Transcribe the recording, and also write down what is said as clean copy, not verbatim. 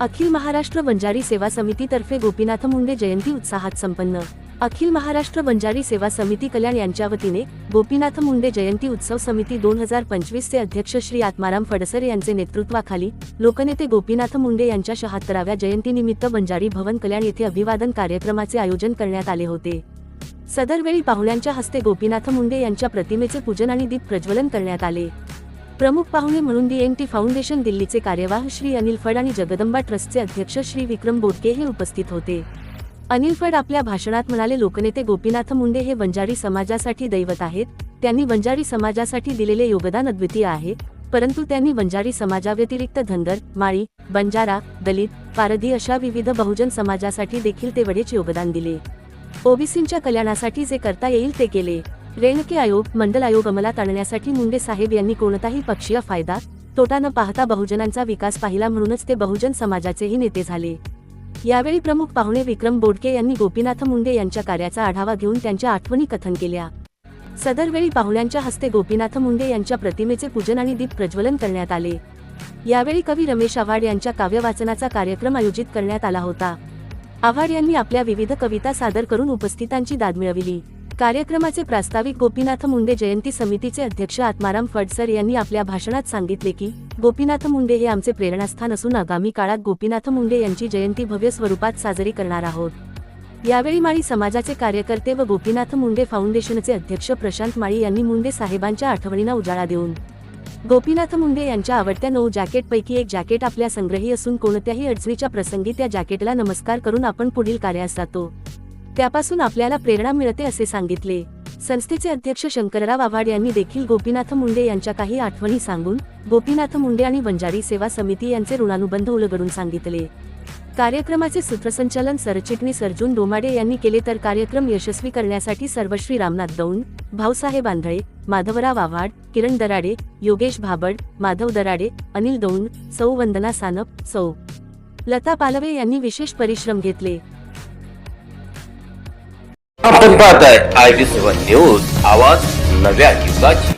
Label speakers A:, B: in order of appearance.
A: अखिल महाराष्ट्र बंजारी सेवा समितीतर्फे गोपीनाथ मुंडे जयंती उत्साहात संपन्न। अखिल महाराष्ट्र बंजारी सेवा समिती कल्याण यांच्या वतीने गोपीनाथ मुंडे जयंती उत्सव समिती 2025 चे अध्यक्ष श्री आत्माराम फडसर यांचे नेतृत्वाखाली लोकनेते गोपीनाथ मुंडे यांच्या 76व्या जयंतीनिमित्त बंजारी भवन कल्याण येथे अभिवादन कार्यक्रमाचे आयोजन करण्यात आले होते। सदरवेळी पाहुण्यांच्या हस्ते गोपीनाथ मुंडे यांच्या प्रतिमेचे पूजन आणि दीप प्रज्वलन करण्यात आले। प्रमुख पाहुणे म्हणून DNT फाउंडेशन दिल्लीचे कार्यवाह श्री अनिल फड आणि जगदंबा ट्रस्टचे अध्यक्ष श्री विक्रम बोडके हे उपस्थित होते। अनिल फड आपल्या भाषणात म्हणाले, लोकनेते गोपीनाथ मुंडे हे बंजारी समाजासाठी दैवत आहेत। त्यांनी बंजारी समाजासाठी दिलेले योगदान अद्वितीय आहे, परंतु त्यांनी बंजारी समाजाव्यतिरिक्त धनगर, माळी, बंजारा, दलित, पारधी अशा विविध बहुजन समाजासाठी देखील तेवढेच योगदान दिले। ओबीसींच्या कल्याणासाठी जे करता येईल ते केले। रेणके आयोग, मंडल आयोग अंमलात आणण्यासाठी मुंडे साहेब यांनी कोणताही पक्षीय फायदा तोटा न पाहता बहुजनांचा विकास पाहिला, म्हणूनच ते बहुजन समाजाचेही नेते झाले। यावेळी प्रमुख पाहुणे विक्रम बोडके यांनी गोपीनाथ मुंडे यांच्या कार्याचा आढावा घेऊन त्यांच्या आठवणी कथन केल्या। सदरवेळी पाहुण्यांच्या हस्ते गोपीनाथ मुंडे यांच्या प्रतिमेचे पूजन आणि दीप प्रज्वलन करण्यात आले। यावेळी कवी रमेश आव्हाड यांच्या काव्य वाचनाचा कार्यक्रम आयोजित करण्यात आला होता। आव्हाड यांनी आपल्या विविध कविता सादर करून उपस्थितांची दाद मिळविली। कार्यक्रमाचे प्रास्ताविक गोपीनाथ मुंडे जयंती समितीचे अध्यक्ष आत्माराम फडसर यांनी आपल्या भाषणात सांगितले की गोपीनाथ मुंडे हे आमचे प्रेरणास्थान असून आगामी काळात गोपीनाथ मुंडे यांची जयंती भव्य स्वरूपात साजरी करणार आहोत। यावेळी माळी समाजाचे कार्यकर्ते व गोपीनाथ मुंडे फाउंडेशनचे अध्यक्ष प्रशांत माळी यांनी मुंडे साहेबांच्या आठवणींना उजाळा देऊन गोपीनाथ मुंडे यांच्या आवडत्या 9 जॅकेटपैकी एक जॅकेट आपल्या संग्रही असून कोणत्याही अडचणीच्या प्रसंगी त्या जॅकेटला नमस्कार करून आपण पुढील कार्यास जातो, त्यापासून आपल्याला प्रेरणा मिळते असे सांगितले। संस्थेचे अध्यक्ष शंकरराव आव्हाड यांनी देखील गोपीनाथ मुंडे यांच्या काही आठवणी सांगून गोपीनाथ मुंडे आणि बंजारी सेवा समिती यांचे ऋणानुबंध उलगडून सांगितले। कार्यक्रमाचे सूत्रसंचालन सरचिटणीस अर्जुन डोमाडे यांनी केले, तर कार्यक्रम यशस्वी करण्यासाठी सर्वश्री रामनाथ दौंड, भाऊसाहेब आंधळे, माधवराव आव्हाड, किरण दराडे, योगेश भाबड, माधव दराडे, अनिल दौंड, सौ वंदना सानप, सौ लता पालवे यांनी विशेष परिश्रम घेतले।
B: आपण पाहताय IB7 न्यूज, आवाज नव्या युगाची।